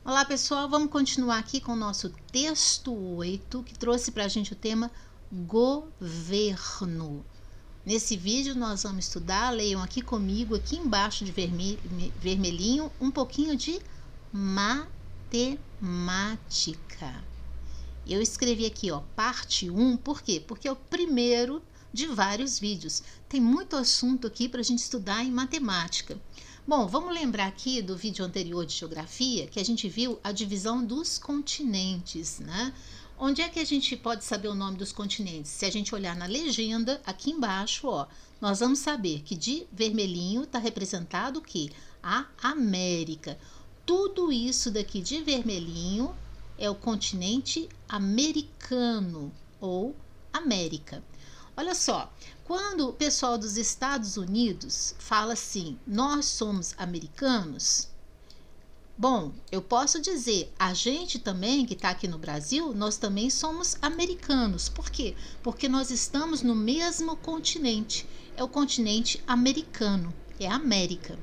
Olá pessoal, vamos continuar aqui com o nosso texto 8, que trouxe para a gente o tema governo. Nesse vídeo nós vamos estudar, leiam aqui comigo, aqui embaixo de vermelhinho, um pouquinho de matemática. Eu escrevi aqui, parte 1, por quê? Porque é o primeiro de vários vídeos. Tem muito assunto aqui para a gente estudar em matemática. Bom, vamos lembrar aqui do vídeo anterior de geografia, que a gente viu a divisão dos continentes, né? Onde é que a gente pode saber o nome dos continentes? Se a gente olhar na legenda, aqui embaixo, nós vamos saber que de vermelhinho está representado o quê? A América. Tudo isso daqui de vermelhinho é o continente americano ou América. Olha só, quando o pessoal dos Estados Unidos fala assim, nós somos americanos, bom, eu posso dizer, a gente também que está aqui no Brasil, nós também somos americanos. Por quê? Porque nós estamos no mesmo continente, é o continente americano, é a América.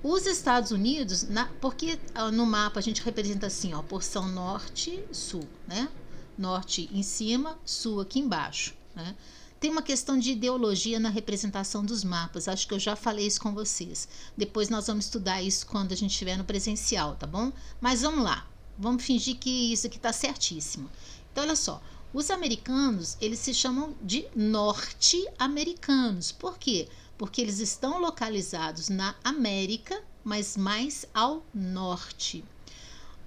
Os Estados Unidos, porque no mapa a gente representa assim, porção norte, sul, né? Norte em cima, sul aqui embaixo, né? Tem uma questão de ideologia na representação dos mapas, acho que eu já falei isso com vocês. Depois nós vamos estudar isso quando a gente estiver no presencial, tá bom? Mas vamos lá, vamos fingir que isso aqui está certíssimo. Então, olha só, os americanos, eles se chamam de norte-americanos. Por quê? Porque eles estão localizados na América, mas mais ao norte.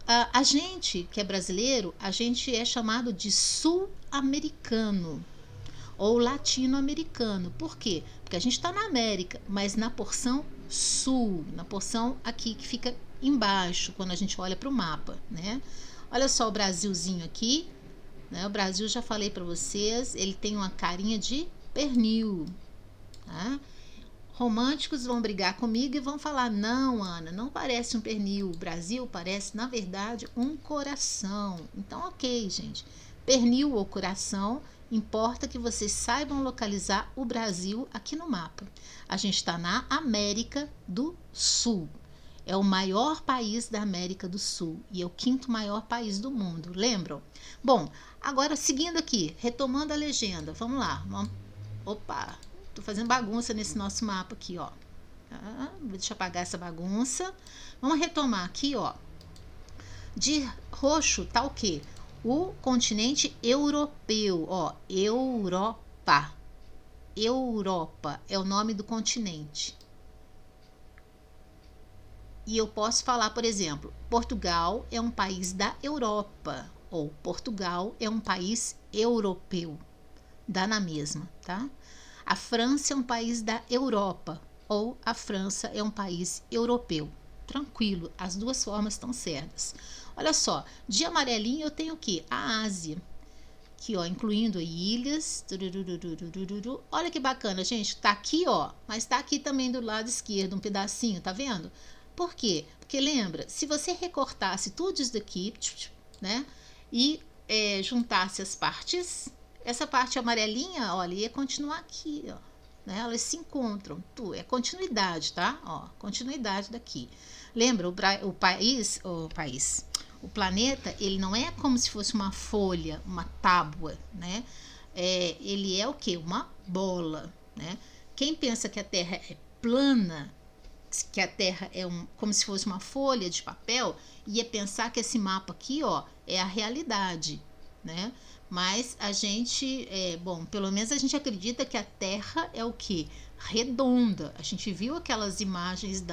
A gente, que é brasileiro, a gente é chamado de sul-americano ou latino-americano. Por quê? Porque a gente está na América, mas na porção sul, na porção aqui que fica embaixo, quando a gente olha para o mapa, né? Olha só o Brasilzinho aqui, né? O Brasil, já falei para vocês, ele tem uma carinha de pernil, tá? Românticos vão brigar comigo e vão falar, não, Ana, não parece um pernil, o Brasil parece, na verdade, um coração. Então, ok, gente, pernil ou coração, importa que vocês saibam localizar o Brasil aqui no mapa. A gente está na América do Sul, é o maior país da América do Sul e é o quinto maior país do mundo, lembram? Bom, agora seguindo aqui, retomando a legenda, vamos lá, opa, tô fazendo bagunça nesse nosso mapa aqui, deixa eu apagar essa bagunça. Vamos retomar aqui, de roxo tá o quê? O continente europeu, Europa. Europa é o nome do continente. E eu posso falar, por exemplo, Portugal é um país da Europa, ou Portugal é um país europeu. Dá na mesma, tá? A França é um país da Europa, ou a França é um país europeu. Tranquilo, as duas formas estão certas. Olha só, de amarelinho eu tenho o quê? A Ásia, aqui, incluindo ilhas. Olha que bacana, gente, tá aqui, mas tá aqui também do lado esquerdo, um pedacinho, tá vendo? Por quê? Porque lembra, se você recortasse tudo isso daqui, né, e juntasse as partes, essa parte amarelinha, olha, ia continuar aqui, né? Elas se encontram, é continuidade, tá? Continuidade daqui. Lembra, o planeta, ele não é como se fosse uma folha, uma tábua, né? Ele é o quê? Uma bola, né? Quem pensa que a Terra é plana, que a Terra é como se fosse uma folha de papel, ia pensar que esse mapa aqui, é a realidade, né? Mas a gente, pelo menos a gente acredita que a Terra é o quê? Redonda. A gente viu aquelas imagens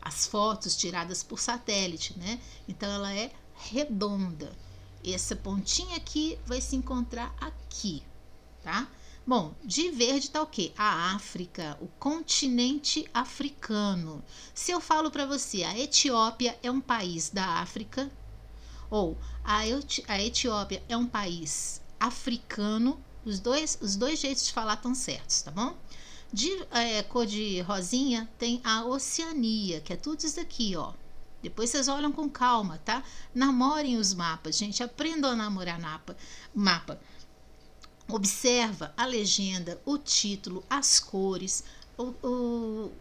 as fotos tiradas por satélite, né? Então ela é redonda. Essa pontinha aqui vai se encontrar aqui, tá? Bom, de verde tá o quê? A África, o continente africano. Se eu falo para você, a Etiópia é um país da África, ou a Etiópia é um país africano, os dois jeitos de falar estão certos, tá bom? De cor de rosinha tem a Oceania, que é tudo isso aqui, Depois vocês olham com calma, tá? Namorem os mapas, gente, aprendam a namorar mapa. Observa a legenda, o título, as cores,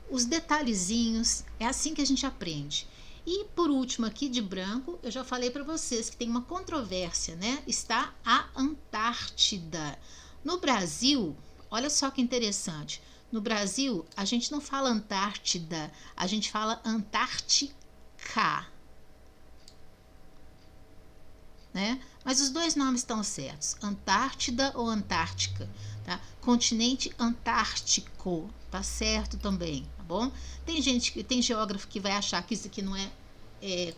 os detalhezinhos, é assim que a gente aprende. E por último aqui de branco, eu já falei para vocês que tem uma controvérsia, né? Está a Antártida. No Brasil, olha só que interessante. No Brasil, a gente não fala Antártida, a gente fala Antártica, né? Mas os dois nomes estão certos, Antártida ou Antártica, tá? Continente Antártico, tá certo também, tá bom? Tem geógrafo que vai achar que isso aqui não é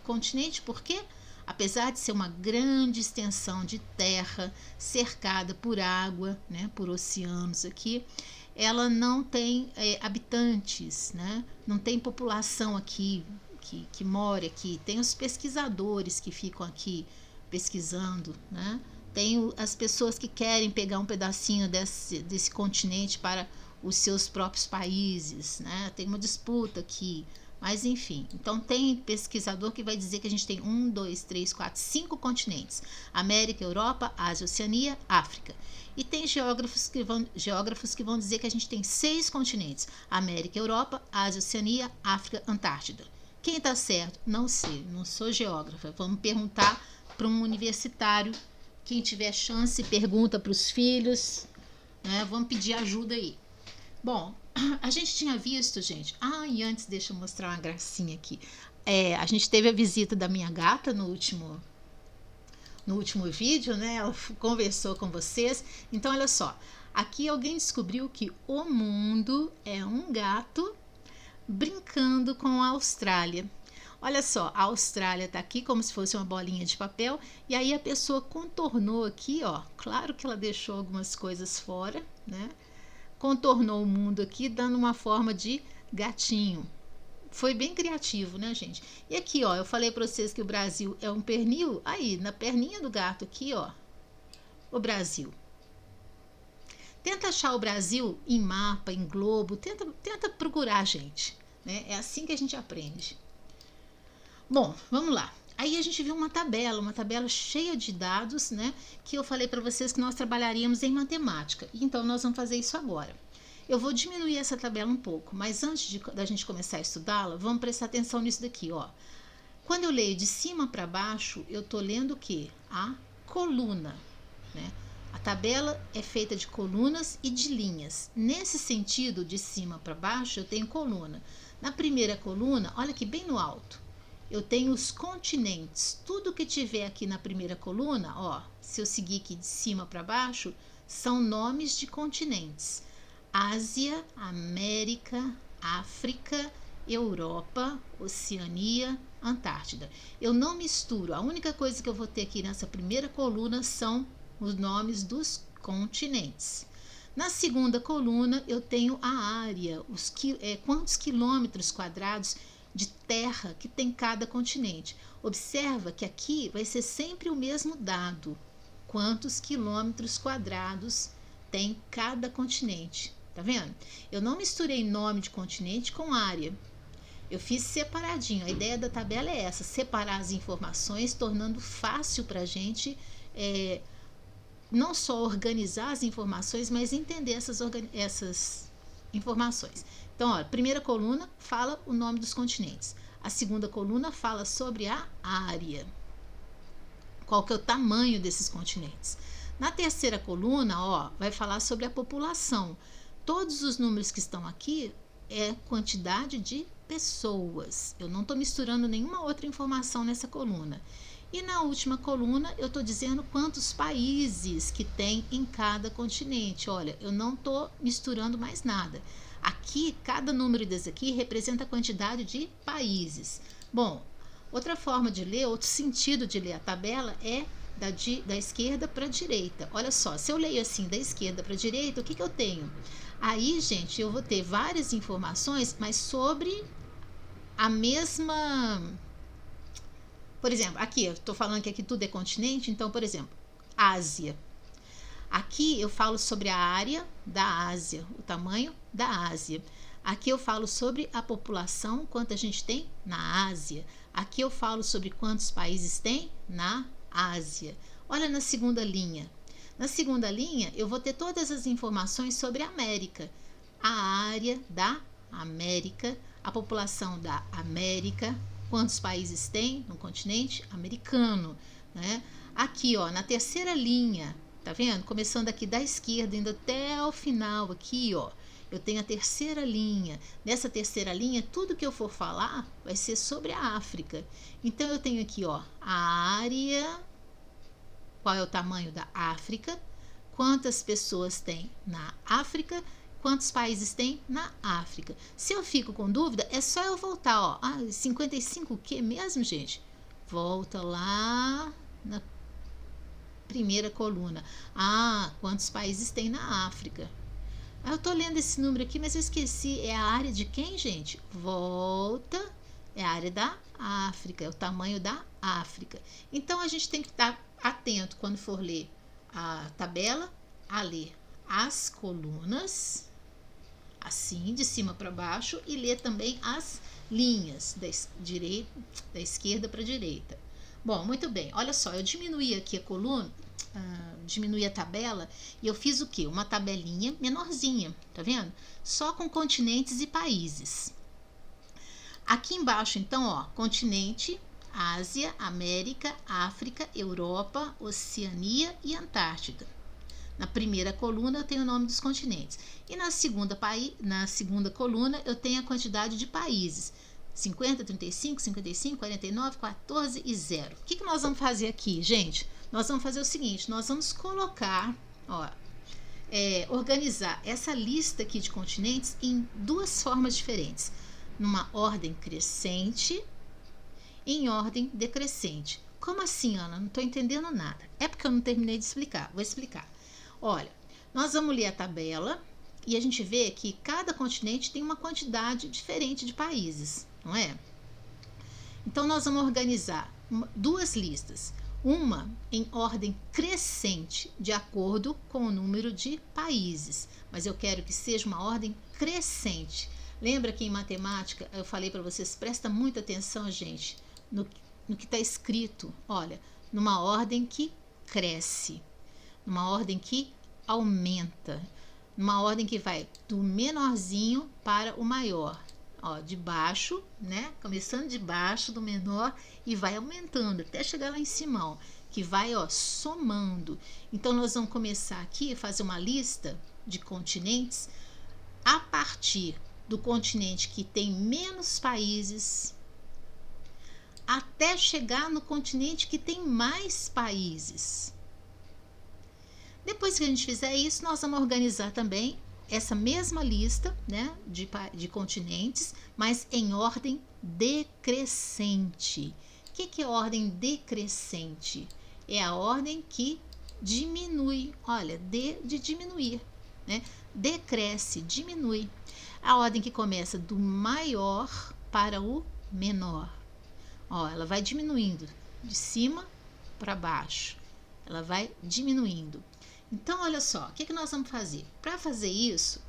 continente, porque apesar de ser uma grande extensão de terra cercada por água, né, por oceanos aqui, ela não tem habitantes, né? Não tem população aqui que mora aqui. Tem os pesquisadores que ficam aqui pesquisando, né? Tem as pessoas que querem pegar um pedacinho desse continente para os seus próprios países, né? Tem uma disputa aqui, mas enfim. Então tem pesquisador que vai dizer que a gente tem 1, 2, 3, 4, 5 continentes: América, Europa, Ásia, Oceania, África. E tem geógrafos que vão dizer que a gente tem 6 continentes: América, Europa, Ásia, Oceania, África, Antártida. Quem está certo? Não sei, não sou geógrafa. Vamos perguntar para um universitário. Quem tiver chance, pergunta para os filhos, né? Vamos pedir ajuda aí. Bom, a gente tinha visto, gente. E antes, deixa eu mostrar uma gracinha aqui. A gente teve a visita da minha gata no último vídeo, né? Ela conversou com vocês. Então, olha só. Aqui alguém descobriu que o mundo é um gato brincando com a Austrália. Olha só, a Austrália está aqui como se fosse uma bolinha de papel, e aí a pessoa contornou aqui, ó. Claro que ela deixou algumas coisas fora, né? Contornou o mundo aqui, dando uma forma de gatinho. Foi bem criativo, né, gente? E aqui, ó, eu falei para vocês que o Brasil é um pernil. Aí, na perninha do gato aqui, ó, o Brasil. Tenta achar o Brasil em mapa, em globo, tenta procurar, gente, né? É assim que a gente aprende. Bom, vamos lá. Aí a gente viu uma tabela cheia de dados, né? Que eu falei para vocês que nós trabalharíamos em matemática. Então, nós vamos fazer isso agora. Eu vou diminuir essa tabela um pouco, mas antes da gente começar a estudá-la, vamos prestar atenção nisso daqui, ó. Quando eu leio de cima para baixo, eu estou lendo o quê? A coluna, né? A tabela é feita de colunas e de linhas. Nesse sentido, de cima para baixo, eu tenho coluna. Na primeira coluna, olha aqui, bem no alto, eu tenho os continentes. Tudo que tiver aqui na primeira coluna, ó, se eu seguir aqui de cima para baixo, são nomes de continentes: Ásia, América, África, Europa, Oceania, Antártida. Eu não misturo. A única coisa que eu vou ter aqui nessa primeira coluna são os nomes dos continentes. Na segunda coluna, eu tenho a área, quantos quilômetros quadrados de terra que tem cada continente. Observa que aqui vai ser sempre o mesmo dado: quantos quilômetros quadrados tem cada continente. Tá vendo? Eu não misturei nome de continente com área. Eu fiz separadinho. A ideia da tabela é essa: separar as informações, tornando fácil para a gente não só organizar as informações, mas entender essas informações. Então, ó, a primeira coluna fala o nome dos continentes. A segunda coluna fala sobre a área. Qual que é o tamanho desses continentes. Na terceira coluna, ó, vai falar sobre a população. Todos os números que estão aqui é quantidade de pessoas. Eu não estou misturando nenhuma outra informação nessa coluna. E na última coluna eu estou dizendo quantos países que tem em cada continente. Olha, eu não estou misturando mais nada. Aqui, cada número desse aqui representa a quantidade de países. Bom, outra forma de ler, outro sentido de ler a tabela é da esquerda para a direita. Olha só, se eu leio assim da esquerda para a direita, o que eu tenho? Aí, gente, eu vou ter várias informações, mas sobre a mesma... Por exemplo, aqui eu estou falando que aqui tudo é continente, então, por exemplo, Ásia. Aqui eu falo sobre a área da Ásia, o tamanho da Ásia. Aqui eu falo sobre a população, quanta gente tem na Ásia. Aqui eu falo sobre quantos países tem na Ásia. Olha na segunda linha. Na segunda linha eu vou ter todas as informações sobre a América. A área da América, a população da América, Quantos países tem no continente americano, né? Aqui, ó, na terceira linha, tá vendo? Começando aqui da esquerda, indo até o final aqui, ó. Eu tenho a terceira linha. Nessa terceira linha, tudo que eu for falar vai ser sobre a África. Então, eu tenho aqui, ó, a área, qual é o tamanho da África, quantas pessoas tem na África, quantos países tem na África. Se eu fico com dúvida, é só eu voltar, ó. 55 o que mesmo, gente? Volta lá na primeira coluna. Quantos países tem na África? Eu tô lendo esse número aqui, mas eu esqueci. É a área de quem, gente? Volta. É a área da África, é o tamanho da África. Então, a gente tem que estar atento quando for ler a tabela, a ler as colunas, assim, de cima para baixo, e ler também as linhas da esquerda para a direita. Bom, muito bem, olha só, eu diminuí aqui a coluna, diminuí a tabela, e eu fiz o quê? Uma tabelinha menorzinha, tá vendo? Só com continentes e países. Aqui embaixo, então, ó, continente, Ásia, América, África, Europa, Oceania e Antártida. Na primeira coluna eu tenho o nome dos continentes. E na segunda coluna eu tenho a quantidade de países. 50, 35, 55, 49, 14 e 0. O que nós vamos fazer aqui, gente? Nós vamos fazer o seguinte, nós vamos colocar, ó, organizar essa lista aqui de continentes em duas formas diferentes. Numa ordem crescente e em ordem decrescente. Como assim, Ana? Não estou entendendo nada. É porque eu não terminei de explicar. Vou explicar. Olha, nós vamos ler a tabela e a gente vê que cada continente tem uma quantidade diferente de países, não é? Então, nós vamos organizar duas listas. Uma em ordem crescente, de acordo com o número de países. Mas eu quero que seja uma ordem crescente. Lembra que em matemática eu falei para vocês, presta muita atenção, gente, no que está escrito. Olha, numa ordem que cresce, numa ordem que aumenta, numa ordem que vai do menorzinho para o maior. Ó, de baixo, né? Começando de baixo, do menor, e vai aumentando até chegar lá em cima, ó, que vai, ó, somando. Então, nós vamos começar aqui a fazer uma lista de continentes a partir do continente que tem menos países até chegar no continente que tem mais países. Depois que a gente fizer isso, nós vamos organizar também essa mesma lista, né, de continentes, mas em ordem decrescente. O que é ordem decrescente? É a ordem que diminui. Olha, de diminuir, né? Decresce, diminui. A ordem que começa do maior para o menor. Ó, ela vai diminuindo de cima para baixo. Ela vai diminuindo. Então, olha só, o que nós vamos fazer? Para fazer isso,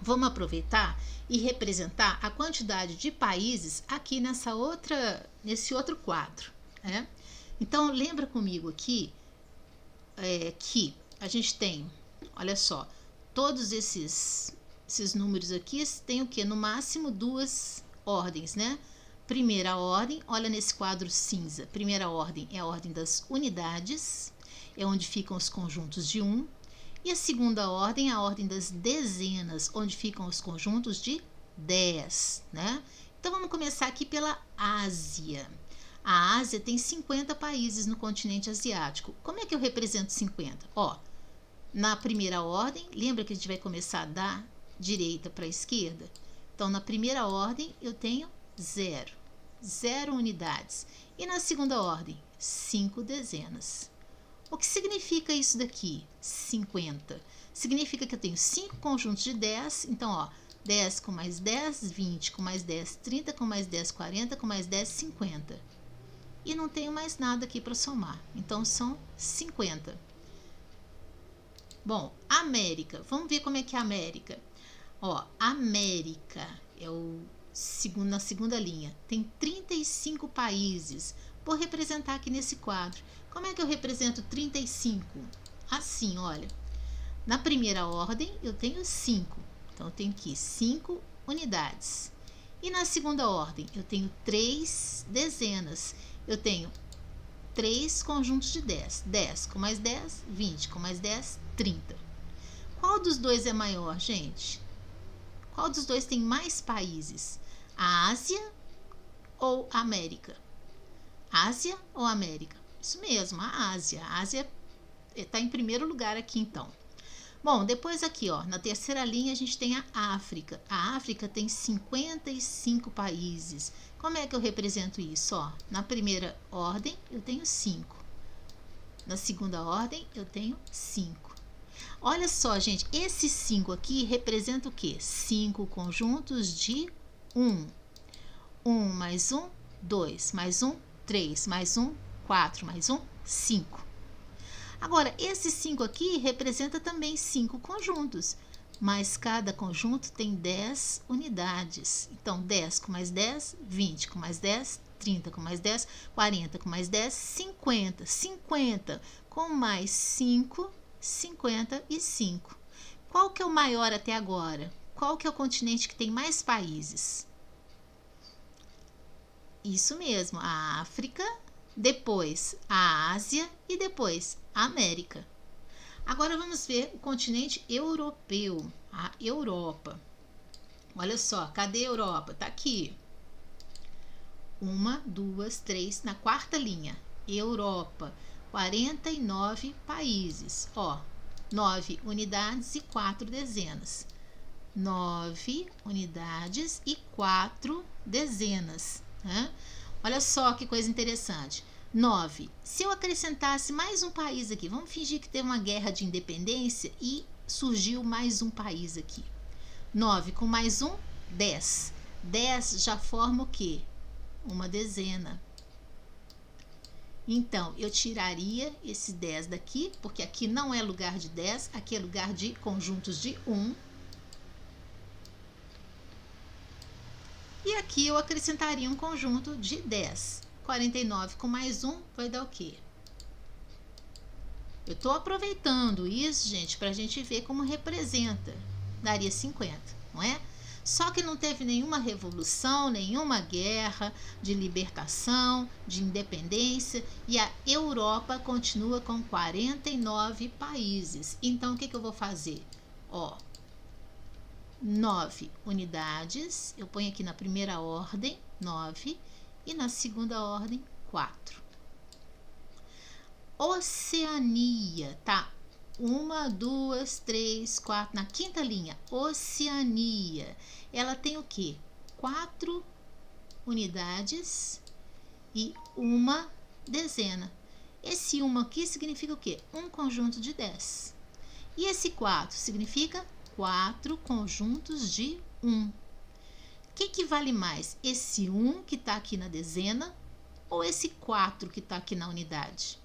vamos aproveitar e representar a quantidade de países aqui nesse outro quadro, né? Então, lembra comigo aqui que a gente tem, olha só, todos esses números aqui têm o quê? No máximo duas ordens, né? Primeira ordem, olha nesse quadro cinza. Primeira ordem é a ordem das unidades, é onde ficam os conjuntos de 1. E a segunda ordem é a ordem das dezenas, onde ficam os conjuntos de 10, né? Então, vamos começar aqui pela Ásia. A Ásia tem 50 países no continente asiático. Como é que eu represento 50? Ó, na primeira ordem, lembra que a gente vai começar da direita para a esquerda? Então, na primeira ordem, eu tenho 0 unidades. E na segunda ordem, 5 dezenas. O que significa isso daqui? 50. Significa que eu tenho 5 conjuntos de 10. Então, ó, 10 com mais 10, 20 com mais 10, 30 com mais 10, 40 com mais 10, 50. E não tenho mais nada aqui para somar. Então, são 50. Bom, América. Vamos ver como é que é a América. Ó, América é na segunda linha. Tem 35 países. Vou representar aqui nesse quadro. Como é que eu represento 35? Assim, olha. Na primeira ordem, eu tenho 5. Então, eu tenho aqui 5 unidades. E na segunda ordem, eu tenho 3 dezenas. Eu tenho 3 conjuntos de 10. 10 com mais 10, 20 com mais 10, 30. Qual dos dois é maior, gente? Qual dos dois tem mais países? A Ásia ou a América? Ásia ou América? Isso mesmo, a Ásia. A Ásia está em primeiro lugar aqui, então. Bom, depois aqui, ó, na terceira linha a gente tem a África. A África tem 55 países. Como é que eu represento isso? Ó, na primeira ordem eu tenho 5. Na segunda ordem eu tenho 5. Olha só, gente, esses 5 aqui representam o quê? 5 conjuntos de 1. 1 mais 1, 2 mais 1, 3 mais 1, 4 mais 1, 5. Agora, esses 5 aqui representa também 5 conjuntos, mas cada conjunto tem 10 unidades. Então, 10 com mais 10, 20 com mais 10, 30 com mais 10, 40 com mais 10, 50. 50 com mais 5, 55. Qual que é o maior até agora? Qual que é o continente que tem mais países? Isso mesmo, a África, depois a Ásia e depois a América. Agora vamos ver o continente europeu, a Europa. Olha só, cadê a Europa? Tá aqui. 1, 2, 3, na quarta linha. Europa, 49 países. Ó, 9 unidades e 4 dezenas. 9 unidades e 4 dezenas. Né? Olha só que coisa interessante. 9. Se eu acrescentasse mais um país aqui, vamos fingir que teve uma guerra de independência e surgiu mais um país aqui. 9 com mais 1, 10. 10 já forma o quê? Uma dezena. Então, eu tiraria esse 10 daqui, porque aqui não é lugar de 10, aqui é lugar de conjuntos de 1. E aqui eu acrescentaria um conjunto de 10. 49 com mais 1 vai dar o quê? Eu estou aproveitando isso, gente, para a gente ver como representa. Daria 50, não é? Só que não teve nenhuma revolução, nenhuma guerra de libertação, de independência, e a Europa continua com 49 países. Então, o que eu vou fazer? Ó, 9 unidades, eu ponho aqui na primeira ordem, 9, e na segunda ordem, 4. Oceania, tá? 1, 2, 3, 4, na quinta linha, Oceania. Ela tem o quê? 4 unidades e 1 dezena. Esse 1 aqui significa o quê? Um conjunto de 10. E esse 4 significa 4 conjuntos de 1. O que vale mais? Esse 1 que está aqui na dezena ou esse 4 que está aqui na unidade?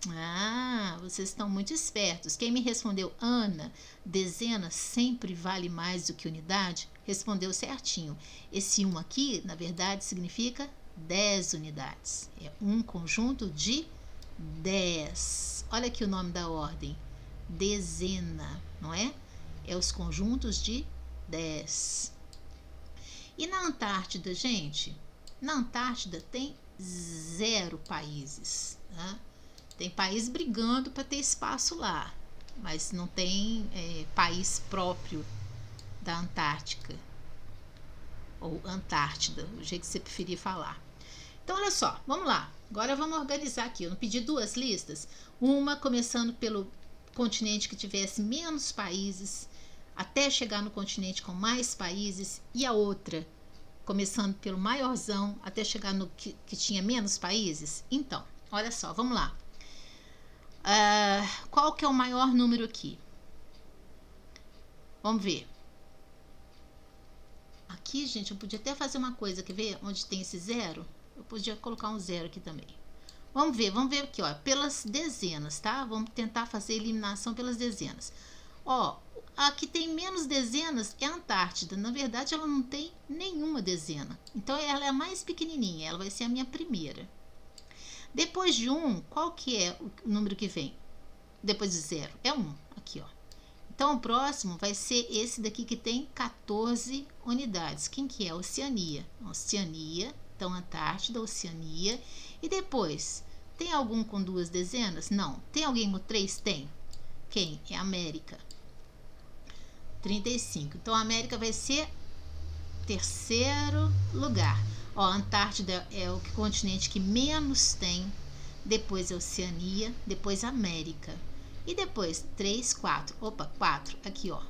Ah, vocês estão muito espertos. Quem me respondeu, Ana, dezena sempre vale mais do que unidade, respondeu certinho. Esse 1 aqui, na verdade, significa 10 unidades. É um conjunto de 10. Olha aqui o nome da ordem. Dezena, não é? É os conjuntos de 10. E na Antártida, gente? Na Antártida tem 0 países, né? Tem país brigando para ter espaço lá, mas não tem país próprio da Antártica, ou Antártida, o jeito que você preferir falar. Então, olha só, vamos lá. Agora vamos organizar aqui. Eu não pedi 2 listas. Uma começando pelo continente que tivesse menos países, até chegar no continente com mais países, e a outra começando pelo maiorzão, até chegar no que tinha menos países. Então, olha só, vamos lá. Qual que é o maior número aqui? Vamos ver. Aqui, gente, eu podia até fazer uma coisa, quer ver? Onde tem esse 0, eu podia colocar um 0 aqui também. Vamos ver aqui, ó, pelas dezenas, tá? Vamos tentar fazer eliminação pelas dezenas. Ó, a que tem menos dezenas é a Antártida. Na verdade, ela não tem nenhuma dezena. Então, ela é a mais pequenininha, ela vai ser a minha primeira. Depois de 1, qual que é o número que vem? Depois de 0, é 1, aqui, ó. Então, o próximo vai ser esse daqui que tem 14 unidades. Quem que é? Oceania. Oceania, então Antártida, Oceania. E depois, tem algum com 2 dezenas? Não. Tem alguém com 3? Tem. Quem? É América. 35. Então, a América vai ser terceiro lugar. Ó, a Antártida é o continente que menos tem. Depois a Oceania, depois a América. E depois 3, 4. Opa, 4. Aqui, ó.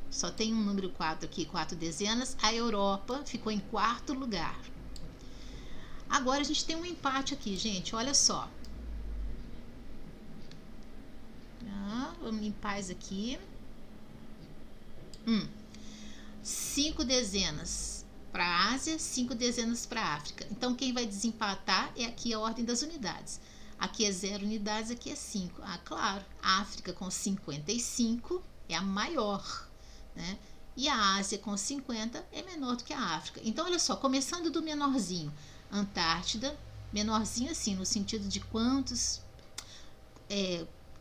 Só tem um número 4 aqui, 4 dezenas. A Europa ficou em quarto lugar. Agora a gente tem um empate aqui, gente. Olha só. Vamos em paz aqui. 5 dezenas para a Ásia, 5 dezenas para a África. Então, quem vai desempatar é aqui a ordem das unidades. Aqui é 0 unidades, aqui é 5. Ah, claro, a África com 55 é a maior, né? E a Ásia com 50 é menor do que a África. Então, olha só, começando do menorzinho. Antártida, menorzinho assim, no sentido de quantos...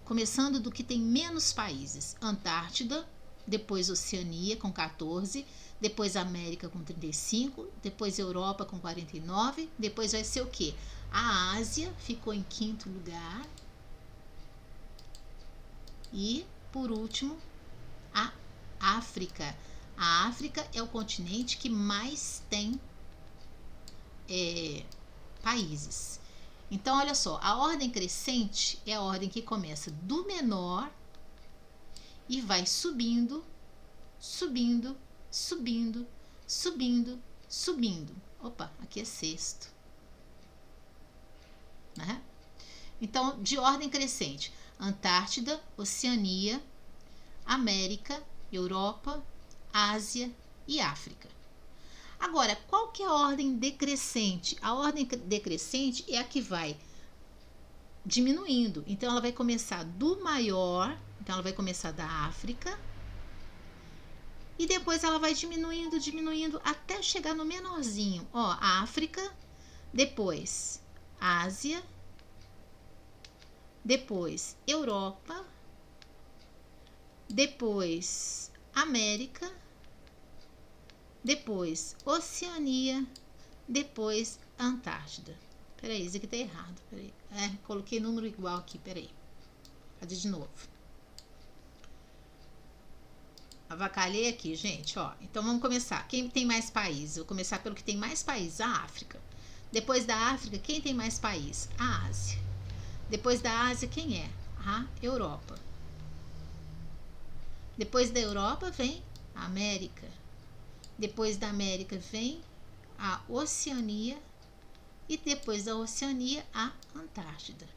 começando do que tem menos países. Antártida, depois Oceania com 14, depois América com 35, depois Europa com 49, depois vai ser o quê? A Ásia ficou em quinto lugar e, por último, a África. A África é o continente que mais tem países. Então, olha só, a ordem crescente é a ordem que começa do menor e vai subindo, subindo, subindo, subindo, subindo. Opa, aqui é sexto. Né? Então, de ordem crescente, Antártida, Oceania, América, Europa, Ásia e África. Agora, qual que é a ordem decrescente? A ordem decrescente é a que vai diminuindo. Então, ela vai começar do maior, então ela vai começar da África, e depois ela vai diminuindo, diminuindo, até chegar no menorzinho. Ó, África, depois Ásia, depois Europa, depois América, depois Oceania, depois Antártida. Peraí, isso aqui tá errado. Peraí. Coloquei número igual aqui, peraí. Cadê de novo? Avacalhei aqui, gente, ó. Então vamos começar. Quem tem mais países? Vou começar pelo que tem mais países, a África. Depois da África, quem tem mais países? A Ásia. Depois da Ásia, quem é? A Europa. Depois da Europa vem a América. Depois da América vem a Oceania. E depois da Oceania, a Antártida.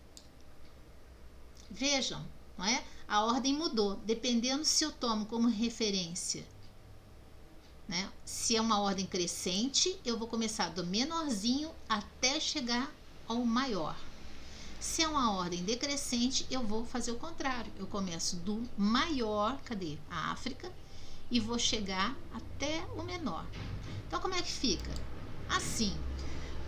Vejam, não é? A ordem mudou, dependendo se eu tomo como referência, né? Se é uma ordem crescente, eu vou começar do menorzinho até chegar ao maior. Se é uma ordem decrescente, eu vou fazer o contrário. Eu começo do maior, cadê? A África, e vou chegar até o menor. Então, como é que fica? Assim,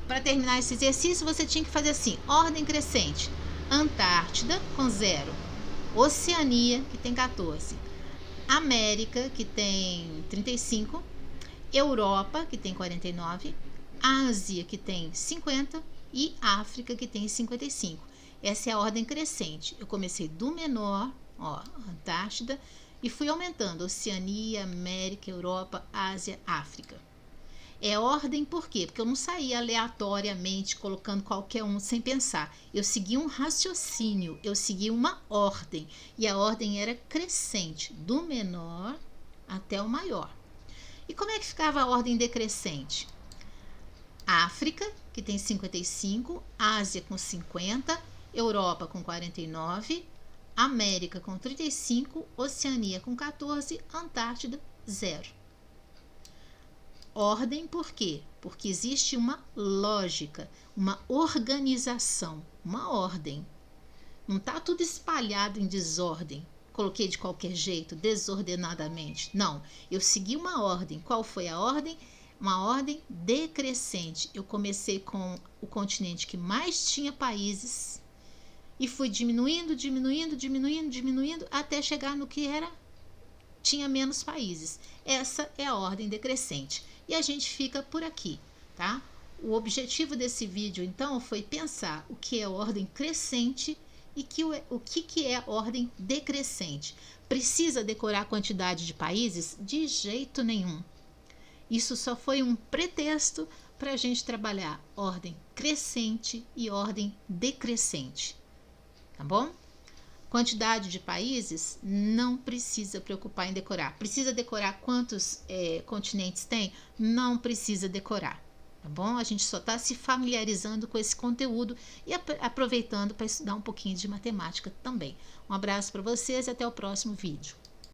para terminar esse exercício, você tinha que fazer assim, ordem crescente. Antártida com 0. Oceania, que tem 14. América, que tem 35. Europa, que tem 49. Ásia, que tem 50. E África, que tem 55. Essa é a ordem crescente. Eu comecei do menor, ó, Antártida, e fui aumentando. Oceania, América, Europa, Ásia, África. É ordem por quê? Porque eu não saí aleatoriamente colocando qualquer um sem pensar. Eu segui um raciocínio, eu segui uma ordem. E a ordem era crescente, do menor até o maior. E como é que ficava a ordem decrescente? África, que tem 55, Ásia com 50, Europa com 49, América com 35, Oceania com 14, Antártida 0. Ordem por quê? Porque existe uma lógica, uma organização, uma ordem. Não está tudo espalhado em desordem. Coloquei de qualquer jeito, desordenadamente. Não, eu segui uma ordem. Qual foi a ordem? Uma ordem decrescente. Eu comecei com o continente que mais tinha países e fui diminuindo, diminuindo, diminuindo, diminuindo, até chegar no que era tinha menos países. Essa é a ordem decrescente. E a gente fica por aqui, tá? O objetivo desse vídeo, então, foi pensar o que é ordem crescente e o que é ordem decrescente. Precisa decorar a quantidade de países? De jeito nenhum. Isso só foi um pretexto para a gente trabalhar ordem crescente e ordem decrescente, tá bom? Quantidade de países não precisa preocupar em decorar. Precisa decorar quantos continentes tem? Não precisa decorar, tá bom? A gente só está se familiarizando com esse conteúdo e aproveitando para estudar um pouquinho de matemática também. Um abraço para vocês e até o próximo vídeo.